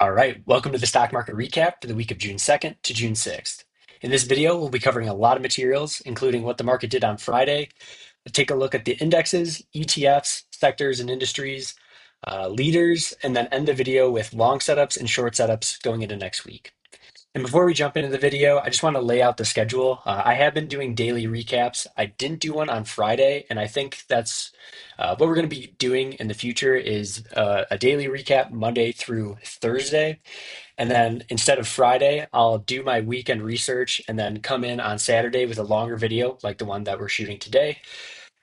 All right, welcome to the stock market recap for the week of June 2nd to June 6th. In this video, we'll be covering a lot of materials, including what the market did on Friday, take a look at the indexes, ETFs, sectors and industries, leaders, and then end the video with long setups and short setups going into next week. And before we jump into the video, I just want to lay out the schedule. I have been doing daily recaps. I didn't do one on Friday, and I think that's what we're going to be doing in the future is a daily recap Monday through Thursday. And then instead of Friday, I'll do my weekend research and then come in on Saturday with a longer video like the one that we're shooting today.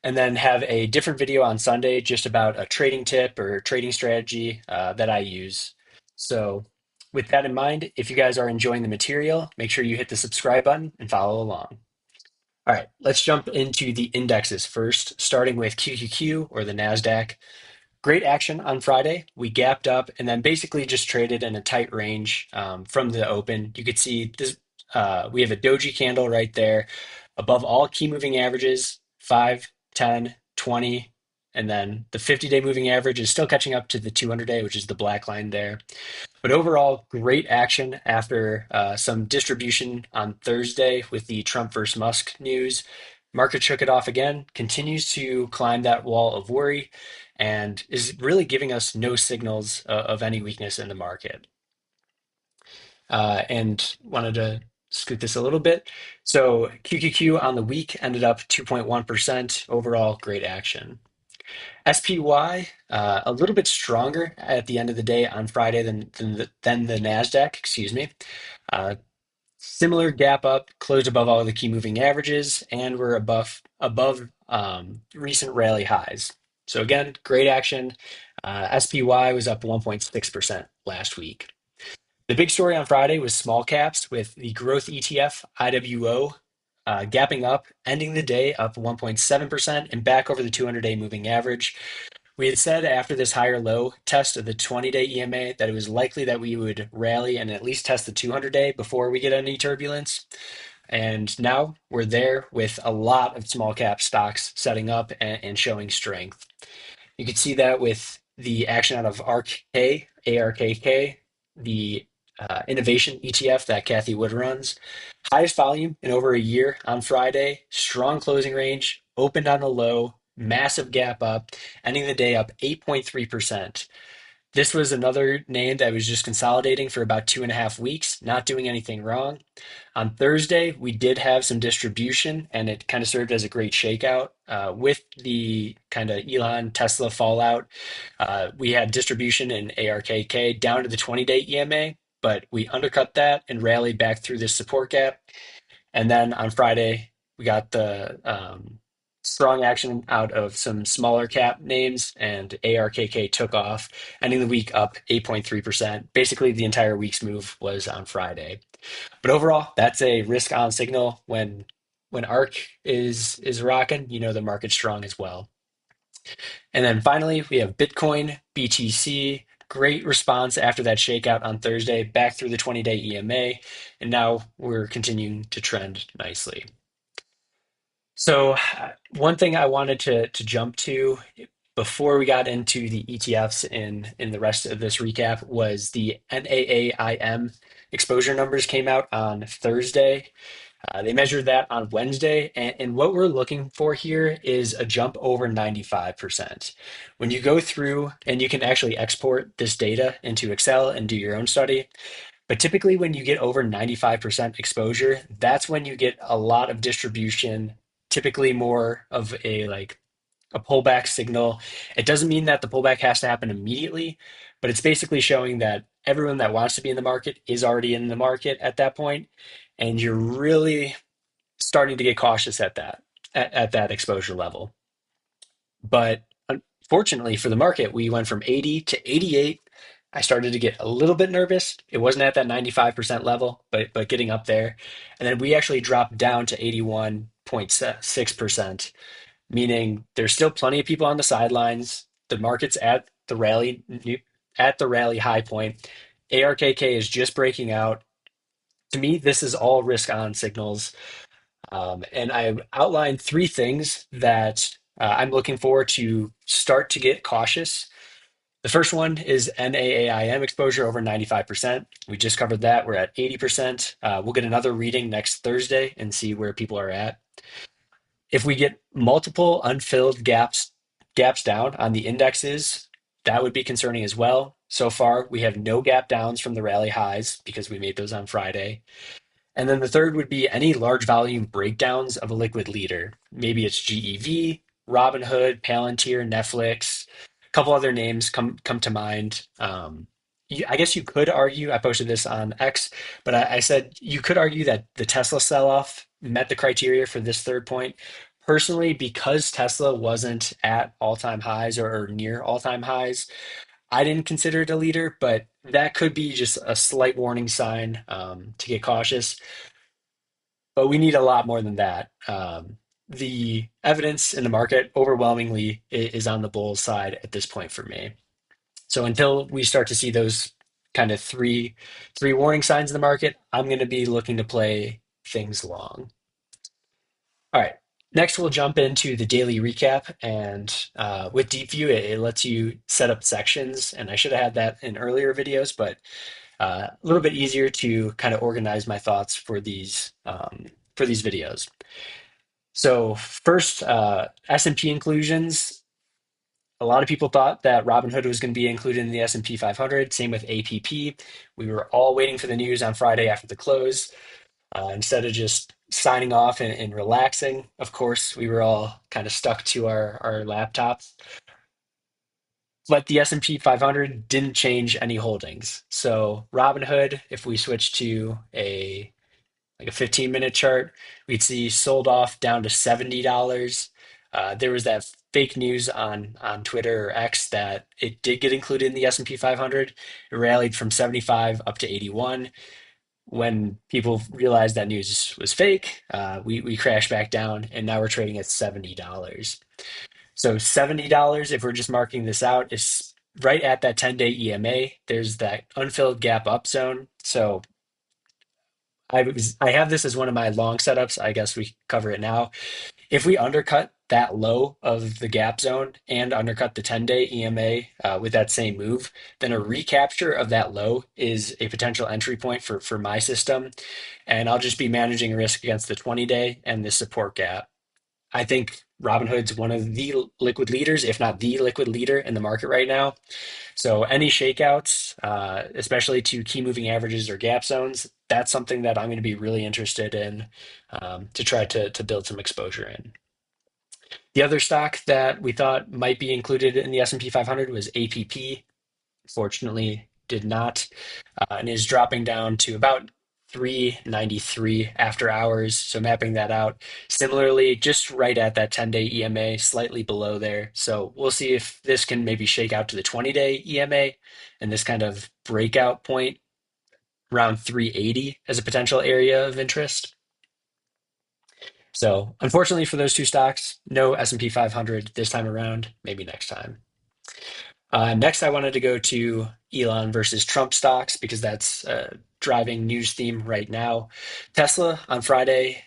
And then have a different video on Sunday just about a trading tip or trading strategy that I use. So, with that in mind, if you guys are enjoying the material, make sure you hit the subscribe button and follow along. All right, let's jump into the indexes first, starting with QQQ or the NASDAQ. Great action on Friday. We gapped up and then basically just traded in a tight range from the open. You could see this. We have a doji candle right there above all key moving averages, 5, 10, 20, and then the 50-day moving average is still catching up to the 200-day, which is the black line there. But overall, great action after some distribution on Thursday with the Trump versus Musk news. Market shook it off again, continues to climb that wall of worry, and is really giving us no signals of any weakness in the market. And wanted to scoot this a little bit. So QQQ on the week ended up 2.1%. Overall, great action. SPY a little bit stronger at the end of the day on Friday than the Nasdaq. Excuse me. Uh, Similar gap up, closed above all the key moving averages, and we're above recent rally highs. So again, great action. SPY was up 1.6% last week. The big story on Friday was small caps with the growth ETF IWO gapping up, ending the day up 1.7% and back over the 200-day moving average. We had said after this higher low test of the 20-day EMA that it was likely that we would rally and at least test the 200-day before we get any turbulence. And now we're there with a lot of small cap stocks setting up and showing strength. You can see that with the action out of ARKK, ARKK, the innovation ETF that Kathy Wood runs. Highest volume in over a year on Friday, strong closing range, opened on the low, massive gap up, ending the day up 8.3%. This was another name that was just consolidating for about 2.5 weeks, not doing anything wrong. On Thursday, we did have some distribution, and it kind of served as a great shakeout with the kind of Elon Tesla fallout. We had distribution in ARKK down to the 20-day EMA, but we undercut that and rallied back through this support gap. And then on Friday, we got the strong action out of some smaller cap names, and ARKK took off, ending the week up 8.3%. Basically, the entire week's move was on Friday. But overall, that's a risk on signal. When ARK is rocking, you know the market's strong as well. And then finally, we have Bitcoin, BTC. Great response after that shakeout on Thursday, back through the 20-day EMA, and now we're continuing to trend nicely. So one thing I wanted to jump to before we got into the ETFs in the rest of this recap was the NAAIM exposure numbers came out on Thursday. They measured that on Wednesday, and what we're looking for here is a jump over 95%. When you go through, and you can actually export this data into Excel and do your own study, but typically when you get over 95% exposure, that's when you get a lot of distribution, typically more of a pullback signal. It doesn't mean that the pullback has to happen immediately, but it's basically showing that everyone that wants to be in the market is already in the market at that point, and you're really starting to get cautious at that exposure level. But unfortunately for the market, we went from 80 to 88. I started to get a little bit nervous. It wasn't at that 95% level, but getting up there. And then we actually dropped down to 81.6%, meaning there's still plenty of people on the sidelines. The market's at the rally high point. ARKK is just breaking out. To me, this is all risk on signals. And I outlined three things that I'm looking for to start to get cautious. The first one is NAAIM exposure over 95%. We just covered that. We're at 80%. We'll get another reading next Thursday and see where people are at. If we get multiple unfilled gaps down on the indexes, that would be concerning as well. So far, we have no gap downs from the rally highs because we made those on Friday. And then the third would be any large volume breakdowns of a liquid leader. Maybe it's GEV, Robinhood, Palantir, Netflix. A couple other names come to mind. I guess you could argue, I posted this on X, but I said you could argue that the Tesla sell-off met the criteria for this third point. Personally, because Tesla wasn't at all-time highs or near all-time highs, I didn't consider it a leader, but that could be just a slight warning sign to get cautious. But we need a lot more than that. The evidence in the market overwhelmingly is on the bull side at this point for me. So until we start to see those kind of three warning signs in the market, I'm going to be looking to play things long. All right. Next, we'll jump into the daily recap. And with Deep View, it lets you set up sections. And I should have had that in earlier videos, but a little bit easier to kind of organize my thoughts for these videos. So first, S&P inclusions. A lot of people thought that Robinhood was going to be included in the S&P 500. Same with APP. We were all waiting for the news on Friday after the close. Instead of just signing off and relaxing, of course, we were all kind of stuck to our laptops. But the S&P 500 didn't change any holdings. So Robinhood, if we switch to a 15-minute chart, we'd see sold off down to $70. There was that fake news on Twitter or X that it did get included in the S&P 500. It rallied from 75 up to 81. When people realized that news was fake, we crashed back down, and now we're trading at $70. So $70, if we're just marking this out, is right at that 10-day EMA. There's that unfilled gap up zone. So I have this as one of my long setups. I guess we cover it now. If we undercut that low of the gap zone and undercut the 10-day EMA with that same move, then a recapture of that low is a potential entry point for my system. And I'll just be managing risk against the 20-day and the support gap. I think Robinhood's one of the liquid leaders, if not the liquid leader in the market right now. So any shakeouts, especially to key moving averages or gap zones, that's something that I'm going to be really interested in to try to build some exposure in. The other stock that we thought might be included in the S&P 500 was APP. Fortunately, did not, and is dropping down to about 393 after hours. So mapping that out. Similarly, just right at that 10-day EMA, slightly below there. So we'll see if this can maybe shake out to the 20-day EMA and this kind of breakout point around 380 as a potential area of interest. So unfortunately for those two stocks, no S&P 500 this time around, maybe next time. Next, I wanted to go to Elon versus Trump stocks because that's a driving news theme right now. Tesla on Friday,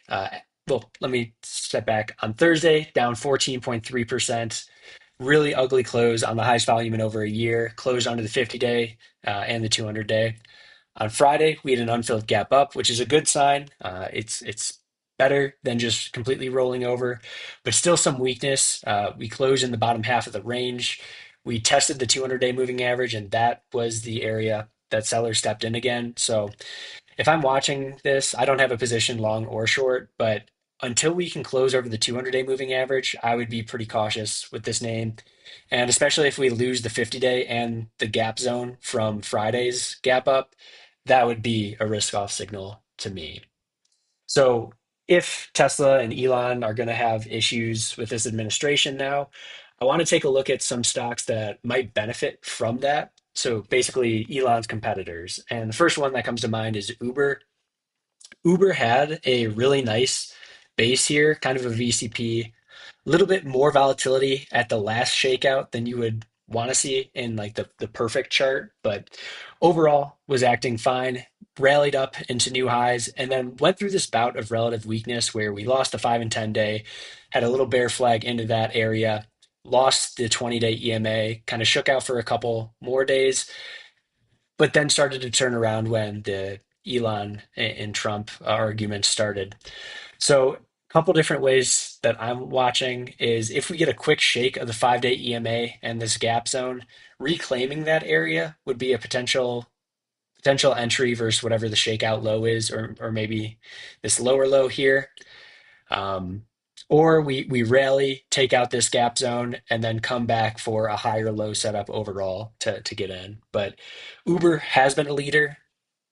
well, let me step back. On Thursday, down 14.3%. Really ugly close on the highest volume in over a year, closed under the 50-day and the 200-day. On Friday, we had an unfilled gap up, which is a good sign. It's better than just completely rolling over, but still some weakness. We closed in the bottom half of the range. We tested the 200-day moving average, and that was the area that sellers stepped in again. So if I'm watching this, I don't have a position long or short, but until we can close over the 200-day moving average, I would be pretty cautious with this name. And especially if we lose the 50-day and the gap zone from Friday's gap up, that would be a risk off signal to me. So if Tesla and Elon are going to have issues with this administration now, I want to take a look at some stocks that might benefit from that. So basically, Elon's competitors. And the first one that comes to mind is Uber. Uber had a really nice base here, kind of a VCP, a little bit more volatility at the last shakeout than you would want to see in like the perfect chart, but overall was acting fine, rallied up into new highs, and then went through this bout of relative weakness where we lost the 5 and 10 day, had a little bear flag into that area, lost the 20-day EMA, kind of shook out for a couple more days, but then started to turn around when the Elon and Trump argument started. So, a couple different ways that I'm watching is if we get a quick shake of the 5-day EMA and this gap zone, reclaiming that area would be a potential entry versus whatever the shakeout low is, or maybe this lower low here. Um, or we rally, take out this gap zone, and then come back for a higher low setup overall to get in. But Uber has been a leader,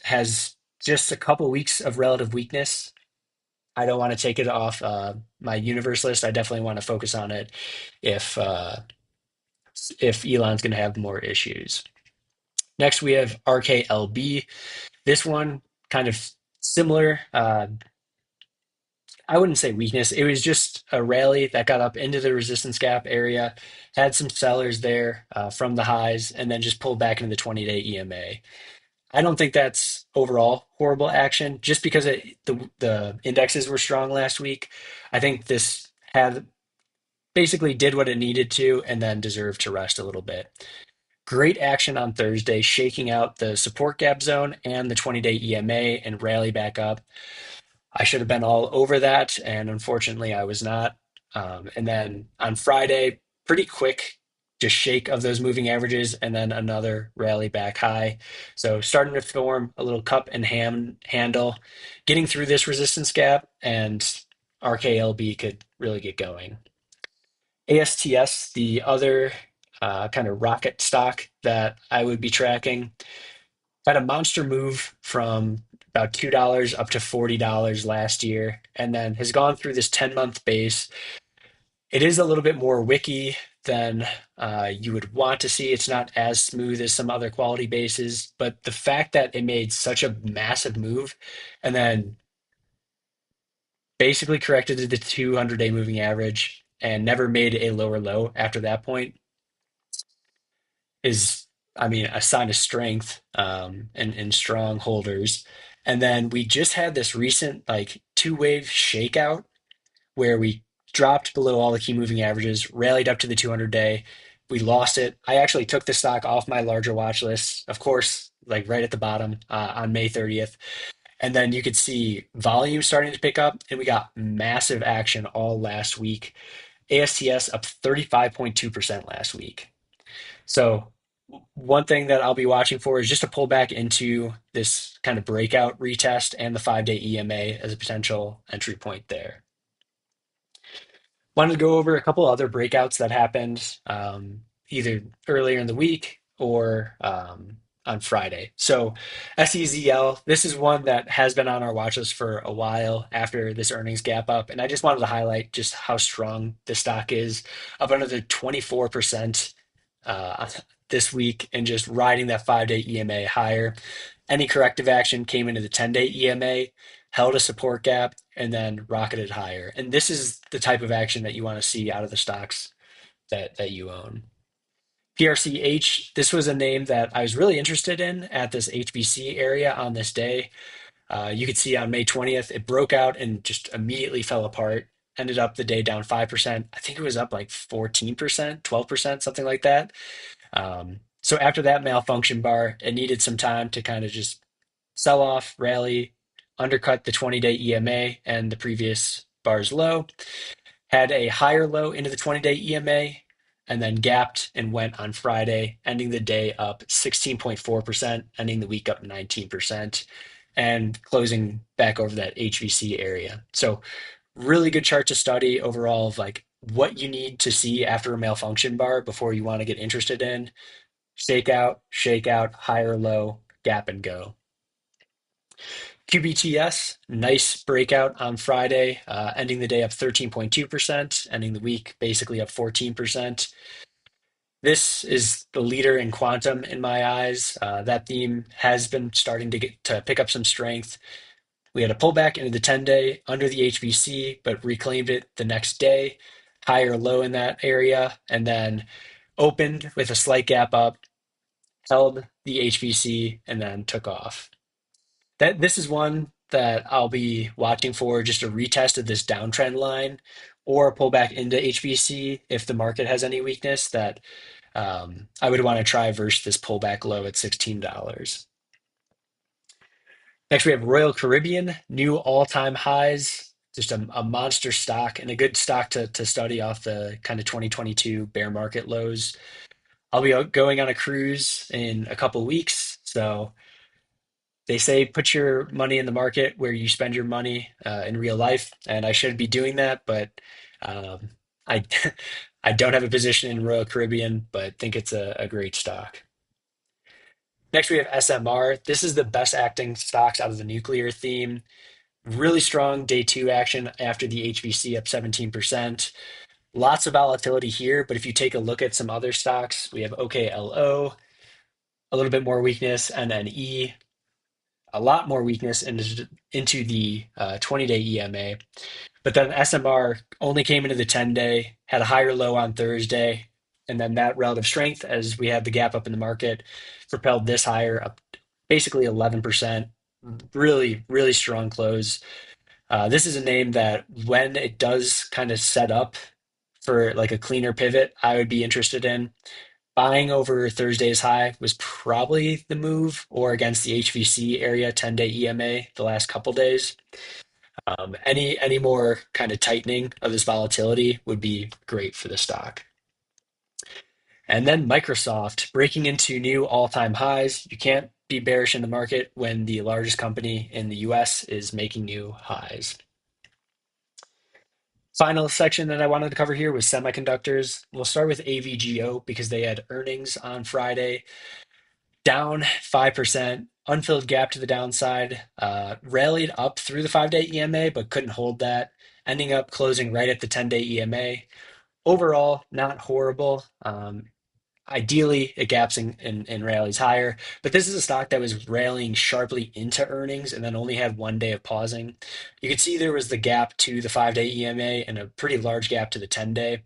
has just a couple weeks of relative weakness. I don't want to take it off my universe list. I definitely want to focus on it if uh, if Elon's going to have more issues. Next, we have RKLB. This one kind of similar. I wouldn't say weakness. It was just a rally that got up into the resistance gap area, had some sellers there from the highs, and then just pulled back into the 20-day EMA. I don't think that's overall horrible action just because the indexes were strong last week. I think this had basically did what it needed to and then deserved to rest a little bit. Great action on Thursday, shaking out the support gap zone and the 20-day EMA and rally back up. I should have been all over that, and unfortunately, I was not. And then on Friday, pretty quick, just shake of those moving averages, and then another rally back high. So starting to form a little cup and handle, getting through this resistance gap, and RKLB could really get going. ASTS, the other kind of rocket stock that I would be tracking, had a monster move from about $2 up to $40 last year, and then has gone through this 10-month base. It is a little bit more wicky than you would want to see. It's not as smooth as some other quality bases, but the fact that it made such a massive move and then basically corrected to the 200-day moving average and never made a lower low after that point is, I mean, a sign of strength and strong holders. And then we just had this recent like two-wave shakeout where we dropped below all the key moving averages, rallied up to the 200-day. We lost it. I actually took the stock off my larger watch list, of course, like right at the bottom on May 30th. And then you could see volume starting to pick up, and we got massive action all last week. ASTS up 35.2% last week. So one thing that I'll be watching for is just a pullback into this kind of breakout retest and the 5-day EMA as a potential entry point there. Wanted to go over a couple other breakouts that happened either earlier in the week or on Friday. So SEZL, this is one that has been on our watch list for a while after this earnings gap up. And I just wanted to highlight just how strong the stock is, up another 24% this week and just riding that 5-day EMA higher. Any corrective action came into the 10-day EMA, held a support gap, and then rocketed higher. And this is the type of action that you want to see out of the stocks that you own. PRCH, this was a name that I was really interested in at this HBC area on this day. You could see on May 20th, it broke out and just immediately fell apart. Ended up the day down 5%. I think it was up like 14%, 12%, something like that. So after that malfunction bar, it needed some time to kind of just sell off, rally, undercut the 20-day EMA and the previous bar's low, had a higher low into the 20-day EMA, and then gapped and went on Friday, ending the day up 16.4%, ending the week up 19%, and closing back over that HVC area. So really good chart to study overall of like what you need to see after a malfunction bar before you want to get interested in. Shake out, higher low, gap and go. QBTS, nice breakout on Friday, ending the day up 13.2%, ending the week basically up 14%. This is the leader in quantum in my eyes. That theme has been starting to get to pick up some strength. We had a pullback into the 10-day under the HVC, but reclaimed it the next day, higher low in that area, and then opened with a slight gap up, held the HVC, and then took off. This is one that I'll be watching for, just a retest of this downtrend line or a pullback into HBC if the market has any weakness that I would want to try versus this pullback low at $16. Next, we have Royal Caribbean, new all-time highs, just a monster stock and a good stock to study off the kind of 2022 bear market lows. I'll be going on a cruise in a couple weeks, so they say put your money in the market where you spend your money in real life, and I should be doing that, but um, I I don't have a position in Royal Caribbean, but think it's a great stock. Next, we have SMR. This is the best acting stocks out of the nuclear theme. Really strong day two action after the HVC up 17%. Lots of volatility here, but if you take a look at some other stocks, we have OKLO, a little bit more weakness, NNE, a lot more weakness into the 20-day EMA. But then SMR only came into the 10-day, had a higher low on Thursday, and then that relative strength as we had the gap up in the market propelled this higher up basically 11%. Really, really strong close. This is a name that when it does kind of set up for like a cleaner pivot, I would be interested in. Buying over Thursday's high was probably the move, or against the HVC area 10-day EMA the last couple days. Any more kind of tightening of this volatility would be great for the stock. And then Microsoft breaking into new all-time highs. You can't be bearish in the market when the largest company in the US is making new highs. Final section that I wanted to cover here was semiconductors. We'll start with AVGO because they had earnings on Friday. Down 5%, unfilled gap to the downside, rallied up through the 5-day EMA, but couldn't hold that, ending up closing right at the 10-day EMA. Overall, not horrible. Ideally, it gaps and rallies higher, but this is a stock that was rallying sharply into earnings and then only had 1 day of pausing. You could see there was the gap to the 5-day EMA and a pretty large gap to the 10-day.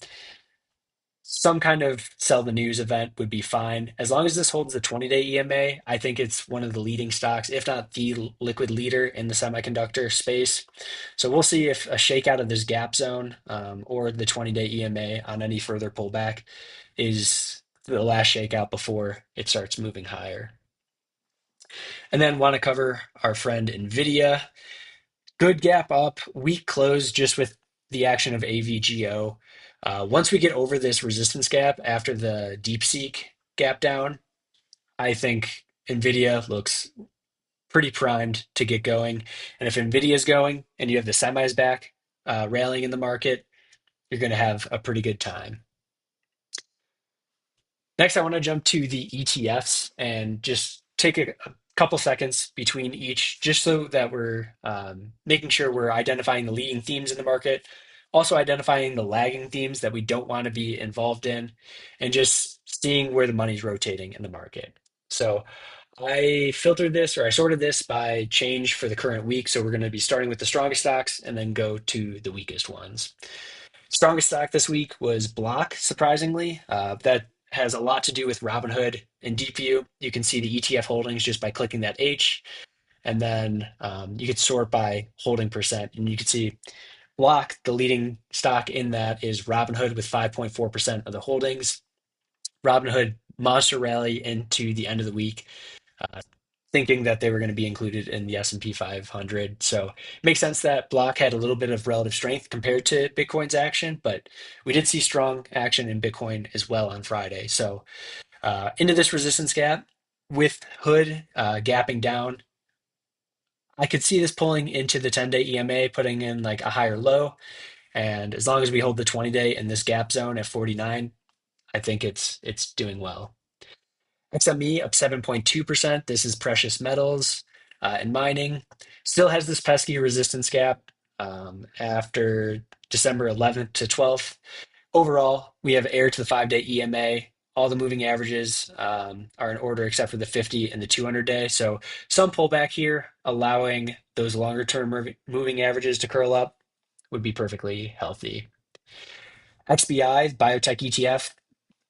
Some kind of sell the news event would be fine. As long as this holds the 20-day EMA, I think it's one of the leading stocks, if not the liquid leader in the semiconductor space. So we'll see if a shakeout of this gap zone or the 20-day EMA on any further pullback is the last shakeout before it starts moving higher. And then want to cover our friend NVIDIA. Good gap up, weak close just with the action of AVGO. Once we get over this resistance gap after the DeepSeek gap down, I think NVIDIA looks pretty primed to get going. And if NVIDIA is going and you have the semis back railing in the market, you're going to have a pretty good time. Next, I want to jump to the ETFs and just take a couple seconds between each, just so that we're making sure we're identifying the leading themes in the market, also identifying the lagging themes that we don't want to be involved in, and just seeing where the money's rotating in the market. So I filtered this or I sorted this by change for the current week. So we're going to be starting with the strongest stocks and then go to the weakest ones. Strongest stock this week was BLOK, surprisingly. That has a lot to do with Robinhood and Deep View. You can see the ETF holdings just by clicking that H, and then you could sort by holding percent, and you can see BLOK, the leading stock in that is Robinhood with 5.4% of the holdings. Robinhood monster rally into the end of the week, uh, thinking that they were going to be included in the S&P 500. So it makes sense that BLOK had a little bit of relative strength compared to Bitcoin's action, but we did see strong action in Bitcoin as well on Friday. So into this resistance gap with Hood gapping down, I could see this pulling into the 10-day EMA, putting in like a higher low. And as long as we hold the 20-day in this gap zone at 49, I think it's doing well. XME up 7.2%. This is precious metals and mining. Still has this pesky resistance gap after December 11th to 12th. Overall, we have air to the 5-day EMA. All the moving averages are in order except for the 50 and the 200-day. So some pullback here, allowing those longer term moving averages to curl up would be perfectly healthy. XBI, biotech ETF,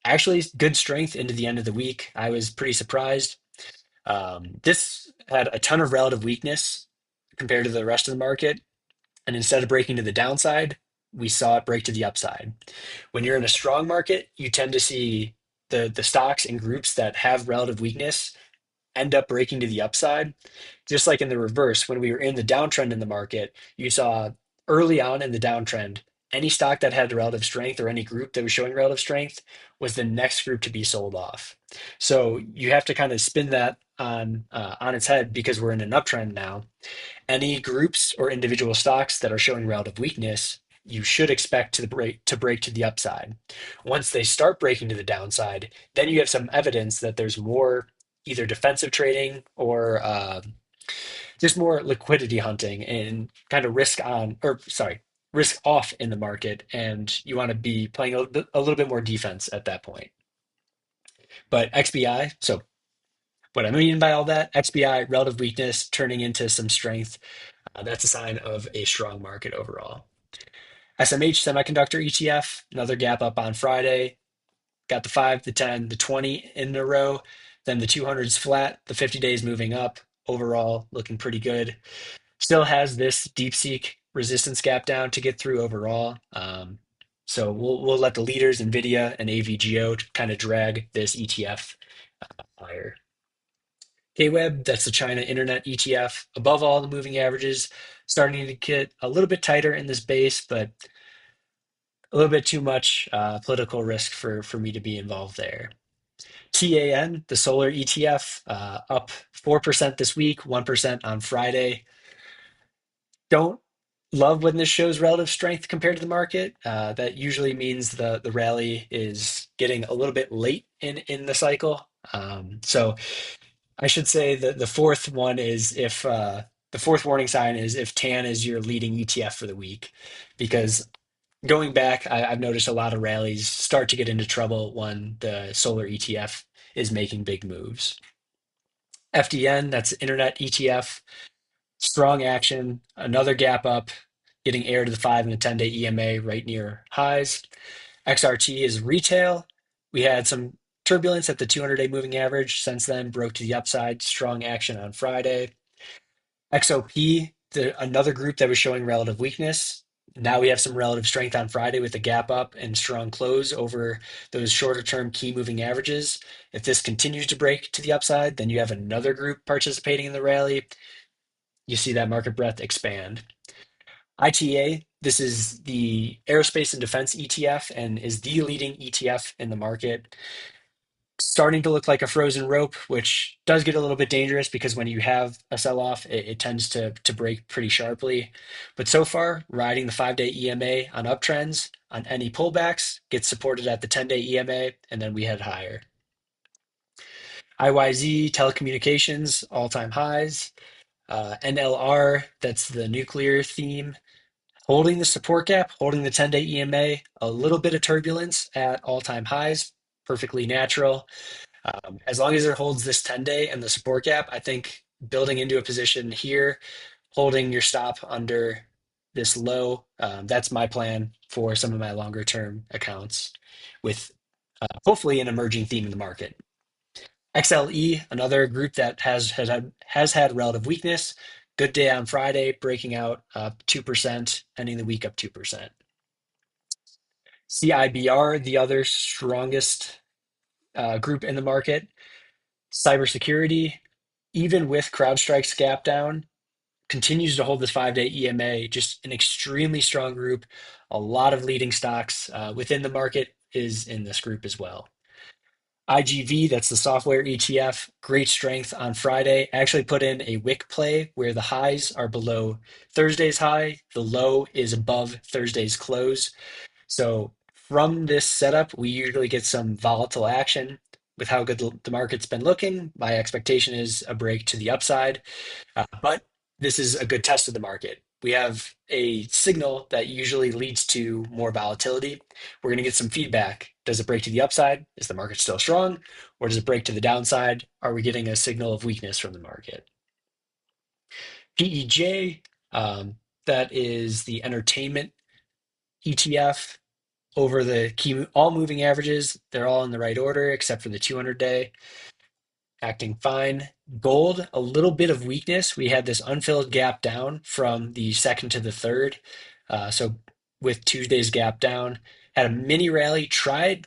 actually good strength into the end of the week. I was pretty surprised. This had a ton of relative weakness compared to the rest of the market. And instead of breaking to the downside, we saw it break to the upside. When you're in a strong market, you tend to see the stocks and groups that have relative weakness end up breaking to the upside. Just like in the reverse, when we were in the downtrend in the market, you saw early on in the downtrend, any stock that had relative strength or any group that was showing relative strength was the next group to be sold off. So you have to kind of spin that on its head because we're in an uptrend now. Any groups or individual stocks that are showing relative weakness, you should expect to break to the upside. Once they start breaking to the downside, then you have some evidence that there's more either defensive trading or just more liquidity hunting and kind of risk off in the market, and you want to be playing a little bit more defense at that point. But XBI, so what I mean by all that, XBI relative weakness turning into some strength, that's a sign of a strong market overall. SMH semiconductor ETF, another gap up on Friday. Got the 5, the 10, the 20 in a row. Then the 200's flat, the 50 days moving up. Overall, looking pretty good. Still has this deep seek resistance gap down to get through overall. So we'll let the leaders, NVIDIA and AVGO, to kind of drag this ETF higher. KWEB, that's the China Internet ETF, above all the moving averages, starting to get a little bit tighter in this base, but a little bit too much political risk for me to be involved there. TAN, the solar ETF, up 4% this week, 1% on Friday. Don't love when this shows relative strength compared to the market. That usually means the rally is getting a little bit late in the cycle. So I should say that the fourth one is if the fourth warning sign is if TAN is your leading ETF for the week, because going back, I've noticed a lot of rallies start to get into trouble when the solar ETF is making big moves. FDN, that's Internet ETF, strong action, another gap up, getting air to the 5 and the 10-day EMA right near highs. XRT is retail. We had some turbulence at the 200-day moving average. Since then, broke to the upside, strong action on Friday. XOP, another group that was showing relative weakness. Now we have some relative strength on Friday with a gap up and strong close over those shorter term key moving averages. If this continues to break to the upside, then you have another group participating in the rally. You see that market breadth expand. ITA, this is the aerospace and defense ETF and is the leading ETF in the market. Starting to look like a frozen rope, which does get a little bit dangerous because when you have a sell-off, it tends to break pretty sharply. But so far, riding the 5-day EMA on uptrends, on any pullbacks, gets supported at the 10-day EMA, and then we head higher. IYZ, telecommunications, all-time highs. NLR, that's the nuclear theme, holding the support gap, holding the 10-day EMA, a little bit of turbulence at all-time highs, perfectly natural. As long as it holds this 10-day and the support gap, I think building into a position here, holding your stop under this low, that's my plan for some of my longer term accounts with hopefully an emerging theme in the market. XLE, another group that has had relative weakness. Good day on Friday, breaking out up 2%, ending the week up 2%. CIBR, the other strongest group in the market. Cybersecurity, even with CrowdStrike's gap down, continues to hold this 5-day EMA, just an extremely strong group. A lot of leading stocks within the market is in this group as well. IGV, that's the software ETF, great strength on Friday. I actually put in a wick play where the highs are below Thursday's high, the low is above Thursday's close. So from this setup, we usually get some volatile action. With how good the market's been looking, my expectation is a break to the upside. But this is a good test of the market. We have a signal that usually leads to more volatility. We're going to get some feedback. Does it break to the upside? Is the market still strong? Or does it break to the downside? Are we getting a signal of weakness from the market? PEJ, that is the entertainment ETF over the key all moving averages. They're all in the right order except for the 200-day. Acting fine. Gold, a little bit of weakness. We had this unfilled gap down from the second to the third. So with Tuesday's gap down. Had a mini rally,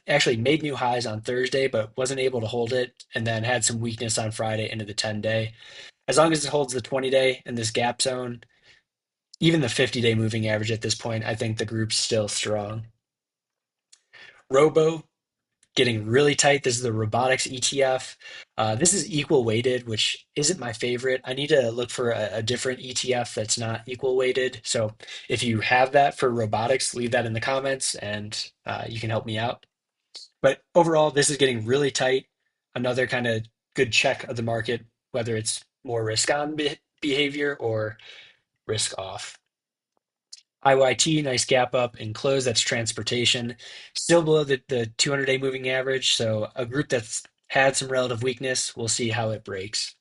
actually made new highs on Thursday, but wasn't able to hold it, and then had some weakness on Friday into the 10-day. As long as it holds the 20-day in this gap zone, even the 50-day moving average at this point, I think the group's still strong. Robo getting really tight. This is the robotics ETF. This is equal weighted, which isn't my favorite. I need to look for a different ETF that's not equal weighted. So if you have that for robotics, leave that in the comments and you can help me out. But overall, this is getting really tight. Another kind of good check of the market, whether it's more risk on behavior or risk off. IYT, nice gap up and close. That's transportation. Still below the 200-day moving average. So a group that's had some relative weakness. We'll see how it breaks.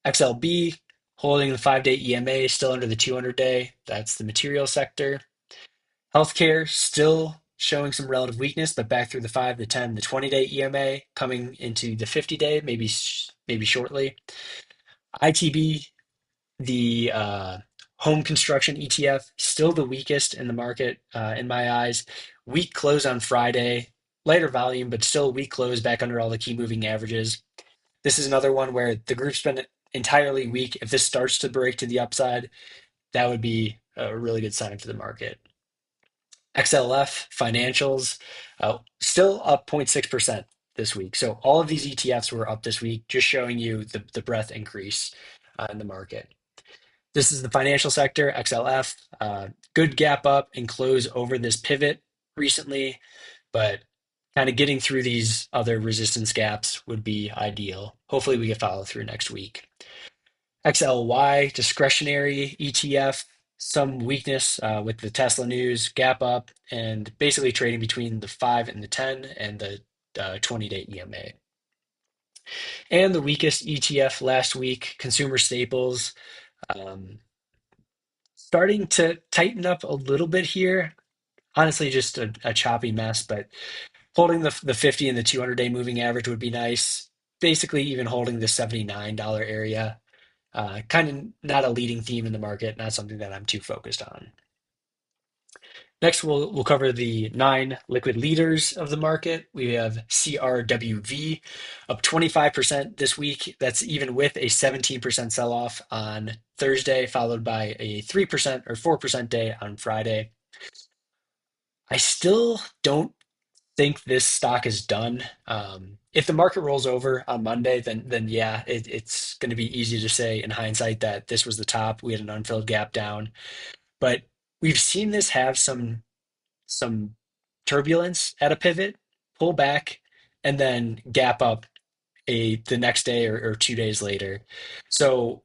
XLB holding the 5-day EMA, still under the 200-day. That's the material sector. Healthcare still showing some relative weakness, but back through the 5, the 10, the 20-day EMA, coming into the 50-day, maybe shortly. ITB, the home construction ETF, still the weakest in the market in my eyes. Weak close on Friday, lighter volume, but still weak close back under all the key moving averages. This is another one where the group's been entirely weak. If this starts to break to the upside, that would be a really good sign for the market. XLF financials, still up 0.6% this week. So all of these ETFs were up this week, just showing you the breadth increase in the market. This is the financial sector, XLF. Good gap up and close over this pivot recently, but kind of getting through these other resistance gaps would be ideal. Hopefully, we can follow through next week. XLY, discretionary ETF, some weakness with the Tesla news, gap up, and basically trading between the 5 and the 10 and the 20-day EMA. And the weakest ETF last week, consumer staples. Um, Starting to tighten up a little bit here. Honestly, just a choppy mess, but holding the 50 and the 200-day moving average would be nice. Basically, even holding the $79 area. Kind of not a leading theme in the market, not something that I'm too focused on. Next, we'll cover the 9 liquid leaders of the market. We have CRWD up 25% this week. That's even with a 17% sell-off on Thursday, followed by a 3% or 4% day on Friday. I still don't think this stock is done. If the market rolls over on Monday, then yeah, it's going to be easy to say in hindsight that this was the top. We had an unfilled gap down, but we've seen this have some turbulence at a pivot, pull back, and then gap up the next day or 2 days later. So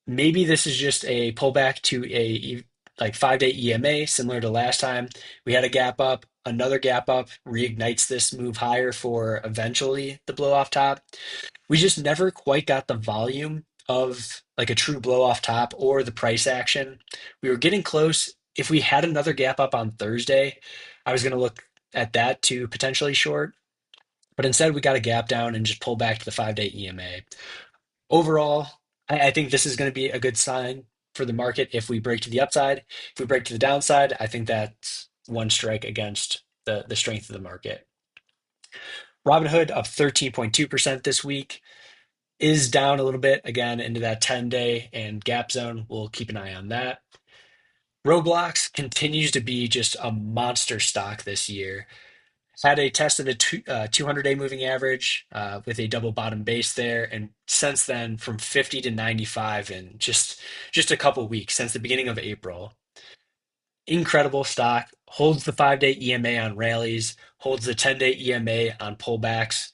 maybe this is just a pullback to a like 5-day EMA, similar to last time. We had a gap up, another gap up reignites this move higher for eventually the blow off top. We just never quite got the volume of like a true blow off top or the price action. We were getting close. If we had another gap up on Thursday, I was going to look at that to potentially short. But instead, we got a gap down and just pull back to the 5-day EMA. Overall, I think this is going to be a good sign for the market if we break to the upside. If we break to the downside, I think that's one strike against the strength of the market. Robinhood up 13.2% this week is down a little bit again into that 10-day and gap zone. We'll keep an eye on that. Roblox continues to be just a monster stock this year. Had a test of the 200-day moving average with a double bottom base there, and since then from 50 to 95 in just a couple weeks since the beginning of April. Incredible stock. Holds the 5-day EMA on rallies, holds the 10-day EMA on pullbacks.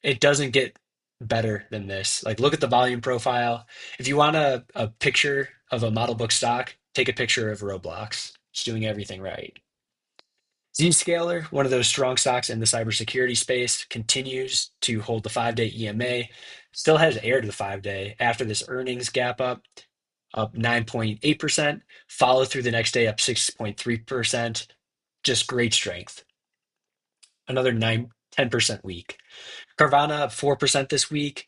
It doesn't get better than this. Like, look at the volume profile. If you want a picture of a model book stock, take a picture of Roblox. It's doing everything right. Zscaler, one of those strong stocks in the cybersecurity space, continues to hold the 5-day EMA, still has air to the 5-day after this earnings gap up 9.8%, follow through the next day up 6.3%. Just great strength. Another 10% week. Carvana up 4% this week.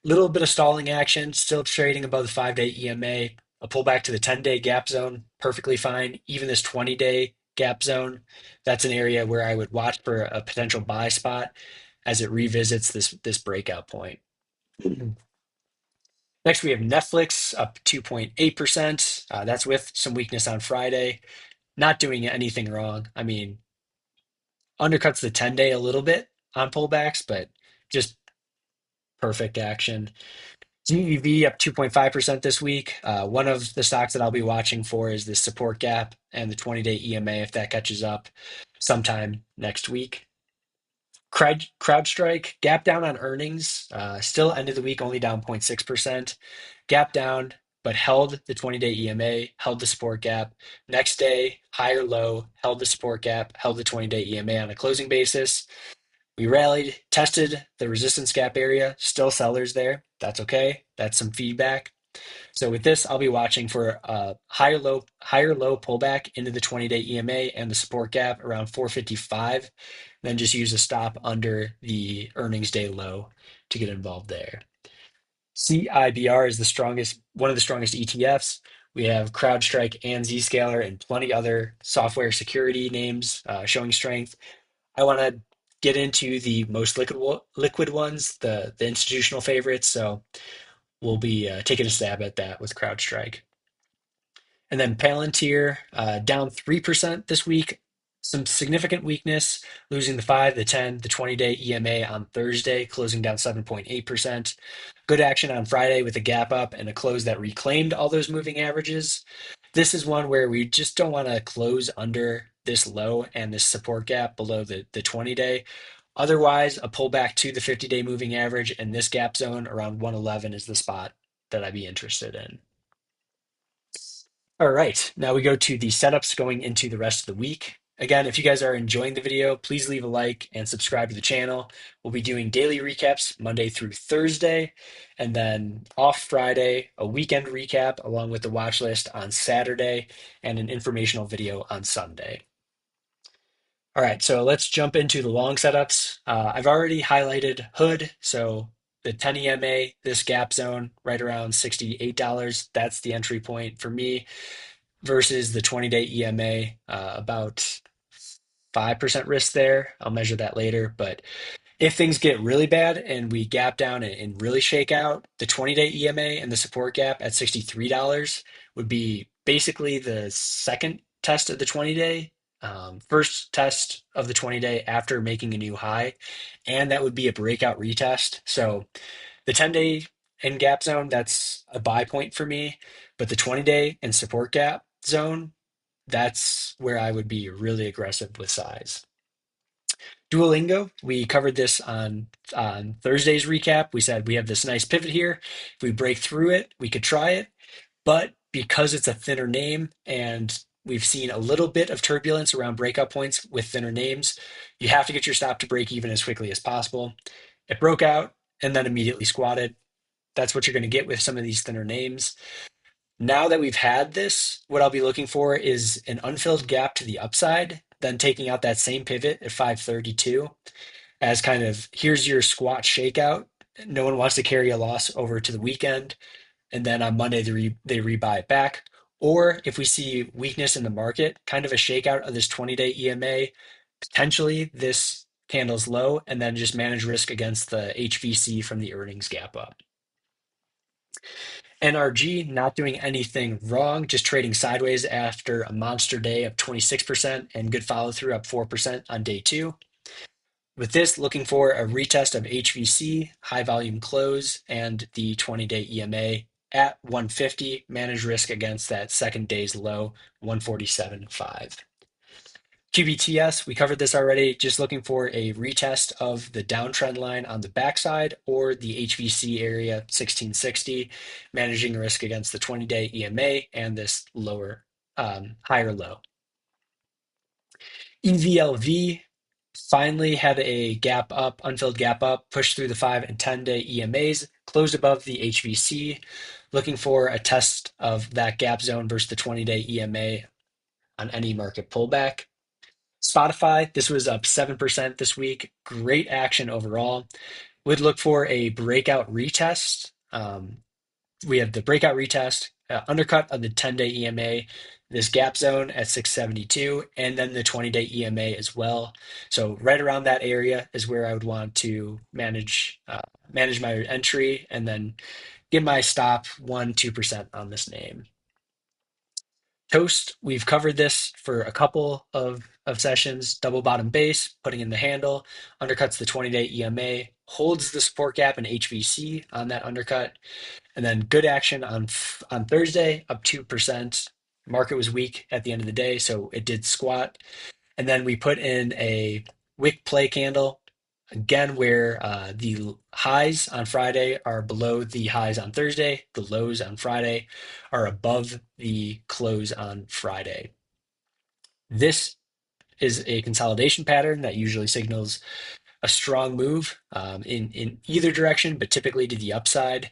Little bit of stalling action, still trading above the 5-day EMA. A pullback to the 10-day gap zone, perfectly fine. Even this 20-day gap zone, that's an area where I would watch for a potential buy spot as it revisits this breakout point. Next, we have Netflix up 2.8%. That's with some weakness on Friday. Not doing anything wrong. I mean, undercuts the 10-day a little bit on pullbacks, but just perfect action. GEV up 2.5% this week. One of the stocks that I'll be watching for is this support gap and the 20-day EMA if that catches up sometime next week. CrowdStrike, gap down on earnings, still ended the week only down 0.6%. Gap down, but held the 20-day EMA, held the support gap. Next day, higher low, held the support gap, held the 20-day EMA on a closing basis. We rallied, tested the resistance gap area, still sellers there. That's okay. That's some feedback. So with this, I'll be watching for a higher low pullback into the 20-day EMA and the support gap around 455. Then just use a stop under the earnings day low to get involved there. CIBR is one of the strongest ETFs. We have CrowdStrike and Zscaler and plenty other software security names showing strength. I want to get into the most liquid ones, the institutional favorites. So we'll be taking a stab at that with CrowdStrike. And then Palantir down 3% this week. Some significant weakness, losing the 5, the 10, the 20-day EMA on Thursday, closing down 7.8%. Good action on Friday with a gap up and a close that reclaimed all those moving averages. This is one where we just don't want to close under this low and this support gap below the 20-day. Otherwise, a pullback to the 50-day moving average and this gap zone around 111 is the spot that I'd be interested in. All right, now we go to the setups going into the rest of the week. Again, if you guys are enjoying the video, please leave a like and subscribe to the channel. We'll be doing daily recaps Monday through Thursday, and then off Friday, a weekend recap along with the watch list on Saturday, and an informational video on Sunday. All right, so let's jump into the long setups. I've already highlighted Hood, so the 10 EMA, this gap zone right around $68. That's the entry point for me versus the 20-day EMA, about 5% risk there. I'll measure that later. But if things get really bad and we gap down and really shake out, the 20-day EMA and the support gap at $63 would be basically the second test of the 20-day, first test of the 20-day after making a new high. And that would be a breakout retest. So the 10-day and gap zone, that's a buy point for me. But the 20-day and support gap zone, that's where I would be really aggressive with size. Duolingo, we covered this on Thursday's recap. We said we have this nice pivot here. If we break through it, we could try it. But because it's a thinner name and we've seen a little bit of turbulence around breakout points with thinner names, you have to get your stop to break even as quickly as possible. It broke out and then immediately squatted. That's what you're going to get with some of these thinner names. Now that we've had this, what I'll be looking for is an unfilled gap to the upside, then taking out that same pivot at 532 as kind of here's your squat shakeout. No one wants to carry a loss over to the weekend. And then on Monday, they rebuy it back. Or if we see weakness in the market, kind of a shakeout of this 20-day EMA, potentially this candle's low, and then just manage risk against the HVC from the earnings gap up. NRG, not doing anything wrong, just trading sideways after a monster day of 26% and good follow through up 4% on day 2. With this, looking for a retest of HVC, high volume close, and the 20-day EMA at 150, manage risk against that second day's low, 147.5. QBTS, we covered this already, just looking for a retest of the downtrend line on the backside or the HVC area 1660, managing risk against the 20-day EMA and this higher low. EVLV finally had a gap up, unfilled gap up, pushed through the 5 and 10-day EMAs, closed above the HVC, looking for a test of that gap zone versus the 20-day EMA on any market pullback. Spotify, this was up 7% this week. Great action overall. Would look for a breakout retest we have the breakout retest, undercut of the 10-day EMA, this gap zone at 672, and then the 20-day EMA as well. So right around that area is where I would want to manage my entry and then give my stop 1-2% on this name. Toast, we've covered this for a couple of sessions. Double bottom base, putting in the handle, undercuts the 20-day EMA, holds the support gap in HVC on that undercut, and then good action on Thursday, up 2%. Market was weak at the end of the day, so it did squat. And then we put in a wick play candle, again, where the highs on Friday are below the highs on Thursday, the lows on Friday are above the close on Friday. This is a consolidation pattern that usually signals a strong move in either direction, but typically to the upside.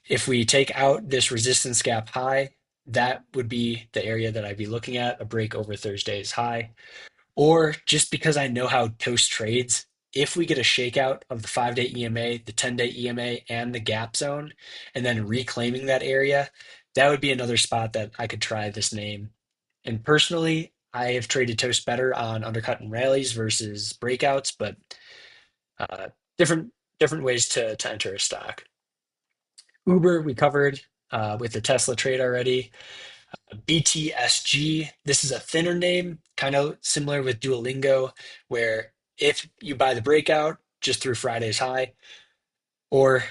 If we take out this resistance gap high, that would be the area that I'd be looking at, a break over Thursday's high. Or just because I know how Toast trades, if we get a shakeout of the 5-day EMA, the 10-day EMA, and the gap zone, and then reclaiming that area, that would be another spot that I could try this name. And personally, I have traded Toast better on undercut and rallies versus breakouts, but uh, different different ways to enter a stock. Uber, we covered with the Tesla trade already. BTSG, this is a thinner name, kind of similar with Duolingo, where if you buy the breakout just through Friday's high, or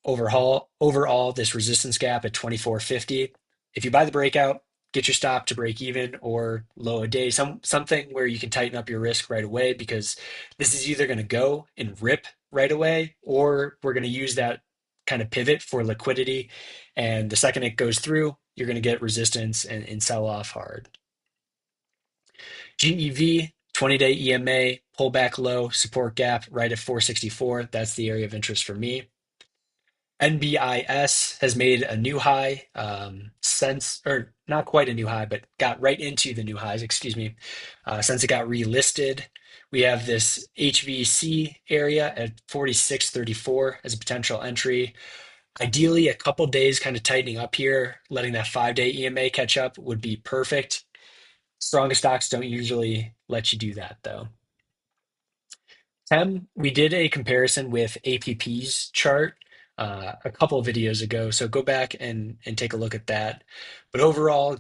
overall this resistance gap at 2450, if you buy the breakout, get your stop to break even or low a day, something where you can tighten up your risk right away, because this is either going to go and rip right away, or we're going to use that kind of pivot for liquidity. And the second it goes through, you're going to get resistance and sell off hard. GEV, 20-day EMA, pullback low, support gap right at 464. That's the area of interest for me. NBIS has made a new high or not quite a new high, but got right into the new highs, excuse me, since it got relisted. We have this HVC area at 4634 as a potential entry. Ideally, a couple days kind of tightening up here, letting that 5-day EMA catch up would be perfect. Strongest stocks don't usually let you do that, though. We did a comparison with APP's chart a couple of videos ago, so go back and take a look at that. But overall,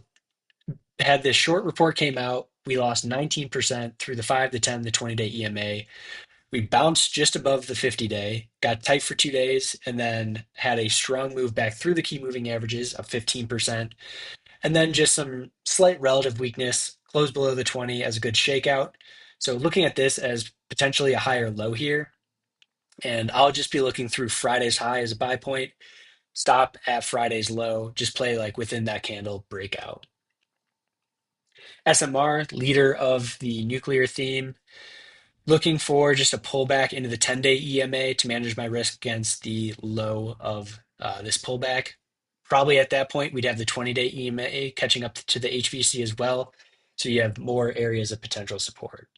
had this short report came out, we lost 19% through the 5, the 10, the 20-day EMA. We bounced just above the 50-day, got tight for 2 days, and then had a strong move back through the key moving averages of 15%. And then just some slight relative weakness, closed below the 20 as a good shakeout. So looking at this as potentially a higher low here, and I'll just be looking through Friday's high as a buy point, stop at Friday's low, just play like within that candle breakout. SMR, leader of the nuclear theme, looking for just a pullback into the 10-day EMA to manage my risk against the low of this pullback. Probably at that point, we'd have the 20-day EMA catching up to the HVC as well. So you have more areas of potential support.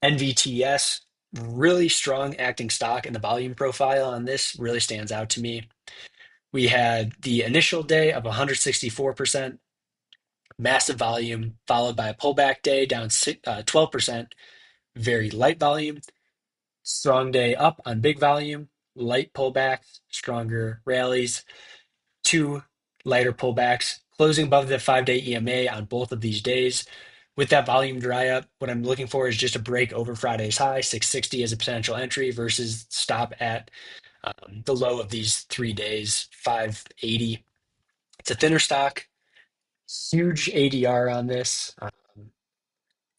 NVTS, really strong acting stock, and the volume profile on this really stands out to me. We had the initial day of 164%, massive volume, followed by a pullback day down 12%, very light volume, strong day up on big volume, light pullbacks, stronger rallies, 2 lighter pullbacks, closing above the 5-day EMA on both of these days. With that volume dry up, what I'm looking for is just a break over Friday's high, 660 as a potential entry versus stop at the low of these 3 days, 580. It's a thinner stock, huge ADR on this,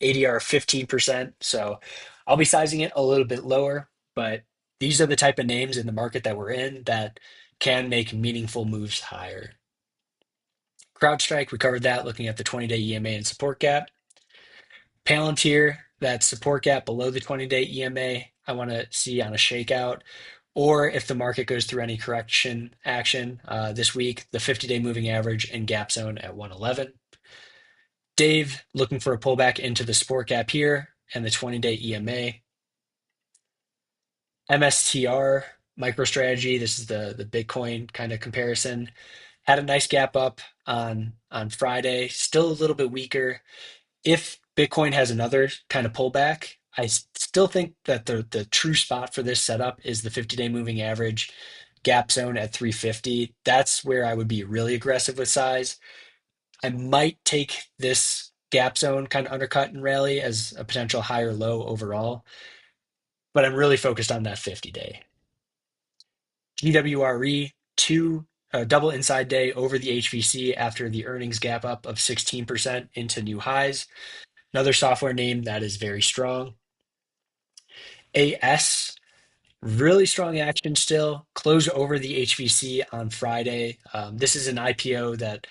ADR 15%. So I'll be sizing it a little bit lower, but these are the type of names in the market that we're in that can make meaningful moves higher. CrowdStrike, we covered that looking at the 20-day EMA and support gap. Palantir, that support gap below the 20-day EMA, I want to see on a shakeout. Or if the market goes through any correction action this week, the 50-day moving average and gap zone at 111. Dave, looking for a pullback into the support gap here and the 20-day EMA. MSTR, MicroStrategy, this is the Bitcoin kind of comparison, had a nice gap up on Friday, still a little bit weaker. If Bitcoin has another kind of pullback, still think that the true spot for this setup is the 50-day moving average gap zone at 350. That's where I would be really aggressive with size. I might take this gap zone kind of undercut and rally as a potential higher low overall, but I'm really focused on that 50-day. GWRE, two double inside day over the HVC after the earnings gap up of 16% into new highs. Another software name that is very strong. AS, really strong action still. Closed over the HVC on Friday. This is an IPO that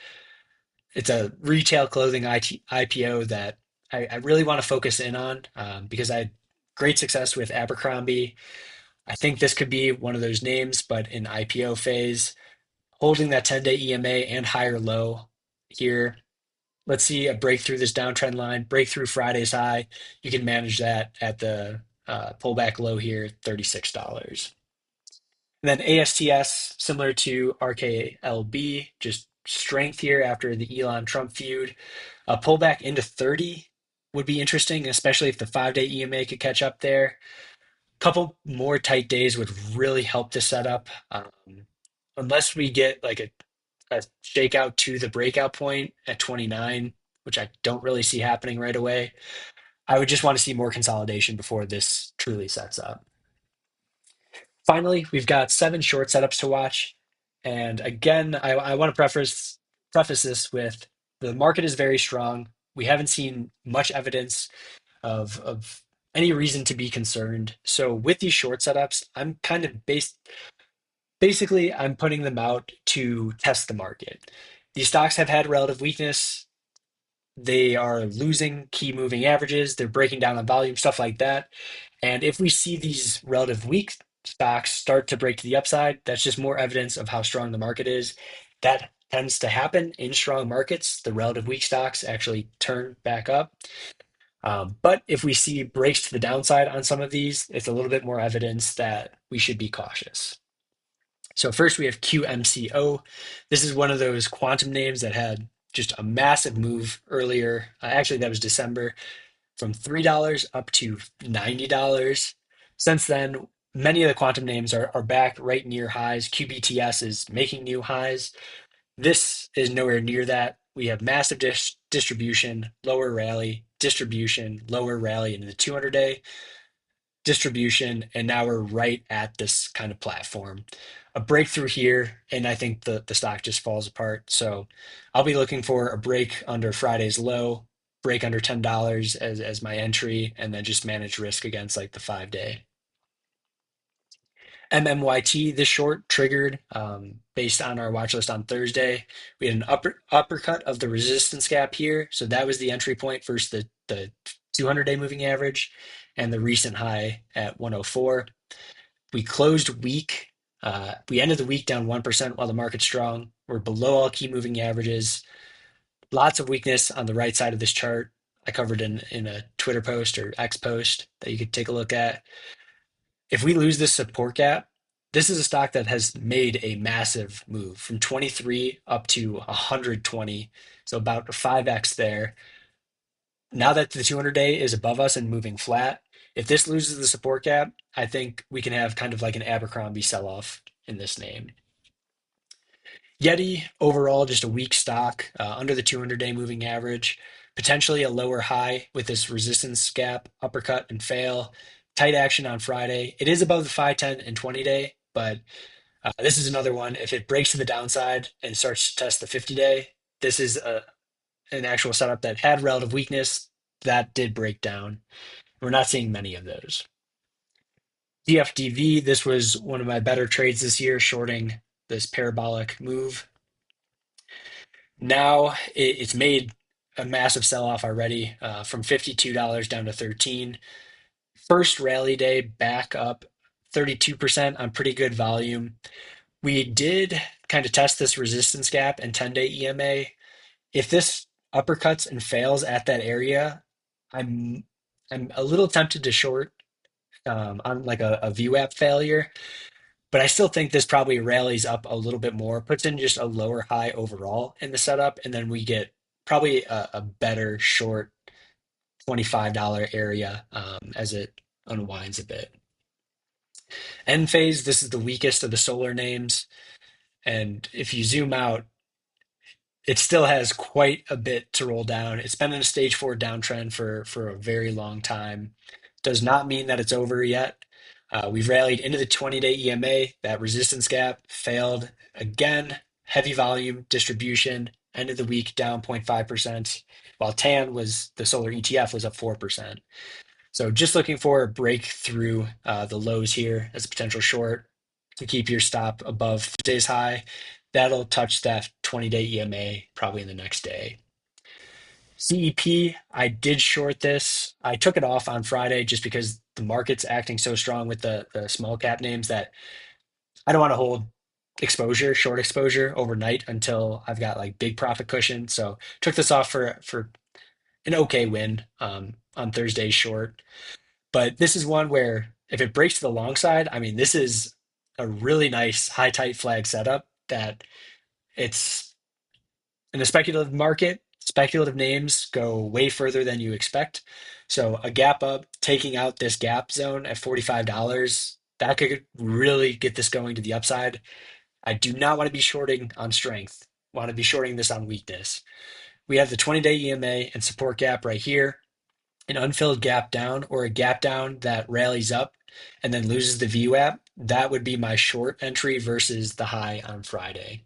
it's a retail clothing IPO that I really want to focus in on because I had great success with Abercrombie. I think this could be one of those names, but in IPO phase, holding that 10-day EMA and higher low here. Let's see a break through this downtrend line, break through Friday's high. You can manage that at the pullback low here, $36. And then ASTS, similar to RKLB, just strength here after the Elon Trump feud. A pullback into 30 would be interesting, especially if the 5-day EMA could catch up there. Couple more tight days would really help the setup. Unless we get like a shakeout to the breakout point at 29, which I don't really see happening right away, I would just want to see more consolidation before this truly sets up. Finally, we've got 7 short setups to watch. And again, I want to preface this with the market is very strong. We haven't seen much evidence of any reason to be concerned. So with these short setups, I'm kind of basically I'm putting them out to test the market. These stocks have had relative weakness. They are losing key moving averages. They're breaking down on volume, stuff like that. And if we see these relative weak stocks start to break to the upside, that's just more evidence of how strong the market is. That tends to happen in strong markets. The relative weak stocks actually turn back up. But if we see breaks to the downside on some of these, it's a little bit more evidence that we should be cautious. So first we have QMCO. This is one of those quantum names that had just a massive move earlier. Actually, that was December, from $3 up to $90. Since then, many of the quantum names are back right near highs. QBTS is making new highs. This is nowhere near that. We have massive distribution, lower rally, distribution, lower rally into the 200-day distribution, and now we're right at this kind of platform. A breakthrough here, and I think the stock just falls apart. So I'll be looking for a break under Friday's low, break under $10 as my entry, and then just manage risk against like the 5-day. MMYT, this short triggered based on our watch list on Thursday. We had an uppercut of the resistance gap here. So that was the entry point versus the 200-day moving average and the recent high at 104. We closed weak. We ended the week down 1% while the market's strong. We're below all key moving averages. Lots of weakness on the right side of this chart. I covered in a Twitter post or X post that you could take a look at. If we lose this support gap, this is a stock that has made a massive move from 23 up to 120. So about a 5x there. Now that the 200-day is above us and moving flat, if this loses the support gap, I think we can have kind of like an Abercrombie sell-off in this name. Yeti, overall, just a weak stock under the 200-day moving average, potentially a lower high with this resistance gap, uppercut and fail. Tight action on Friday. It is above the 5, 10, and 20-day, but this is another one. If it breaks to the downside and starts to test the 50-day, this is an actual setup that had relative weakness that did break down. We're not seeing many of those. DFDV, this was one of my better trades this year, shorting this parabolic move. Now it's made a massive sell-off already from $52 down to 13. First rally day back up 32% on pretty good volume. We did kind of test this resistance gap and 10-day EMA. If this uppercuts and fails at that area, I'm a little tempted to short on like a VWAP failure. but I still think this probably rallies up a little bit more, puts in just a lower high overall in the setup, and then we get probably a better short $25 area as it unwinds a bit. End phase, this is the weakest of the solar names. And if you zoom out, it still has quite a bit to roll down. It's been in a stage four downtrend for a very long time. Does not mean that it's over yet. We've rallied into the 20-day EMA. That resistance gap failed again. Heavy volume distribution. End of the week down 0.5%, while TAN was the solar ETF was up 4%. So just looking for a break through the lows here as a potential short to keep your stop above today's high. That'll touch that 20-day EMA probably in the next day. CEP, I did short this. I took it off on Friday just because the market's acting so strong with the small cap names that I don't want to hold exposure, short exposure overnight until I've got like big profit cushion. So took this off for an okay win on Thursday's short. But this is one where if it breaks to the long side, I mean, this is a really nice high tight flag setup that it's in the speculative market. Speculative names go way further than you expect. So a gap up, taking out this gap zone at $45, that could really get this going to the upside. I do not want to be shorting on strength. Want to be shorting this on weakness. We have the 20-day EMA and support gap right here, an unfilled gap down or a gap down that rallies up and then loses the VWAP, that would be my short entry versus the high on Friday.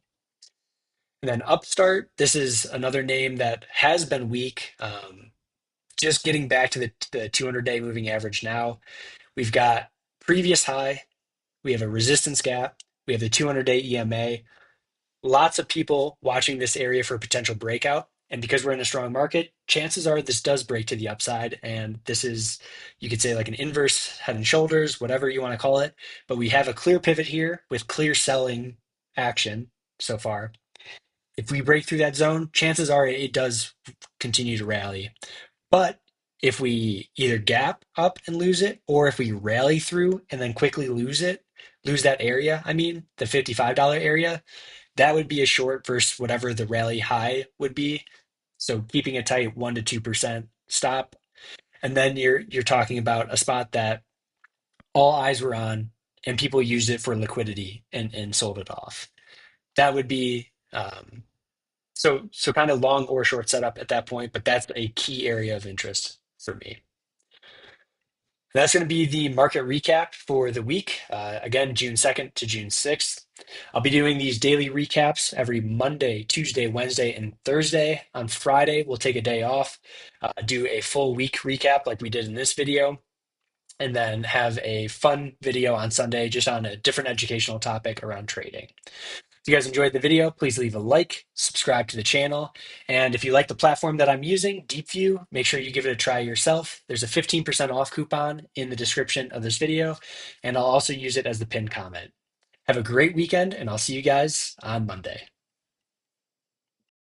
And then Upstart, this is another name that has been weak. Just getting back to the 200-day moving average now. We've got previous high, we have a resistance gap, we have the 200-day EMA, lots of people watching this area for a potential breakout. And because we're in a strong market, chances are this does break to the upside. And this is, you could say, like an inverse head and shoulders, whatever you want to call it. But we have a clear pivot here with clear selling action so far. If we break through that zone, chances are it does continue to rally. But if we either gap up and lose it, or if we rally through and then quickly lose it, lose that area, I mean, the $55 area, that would be a short versus whatever the rally high would be. So keeping a tight 1 to 2% stop. And then you're talking about a spot that all eyes were on and people used it for liquidity and sold it off. That would be so kind of long or short setup at that point, but that's a key area of interest for me. That's going to be the market recap for the week. Again, June 2nd to June 6th. I'll be doing these daily recaps every Monday, Tuesday, Wednesday, and Thursday. On Friday, we'll take a day off, do a full week recap like we did in this video, and then have a fun video on Sunday just on a different educational topic around trading. If you guys enjoyed the video, please leave a like, subscribe to the channel, and if you like the platform that I'm using, DeepView, make sure you give it a try yourself. There's a 15% off coupon in the description of this video, and I'll also use it as the pinned comment. Have a great weekend, and I'll see you guys on Monday.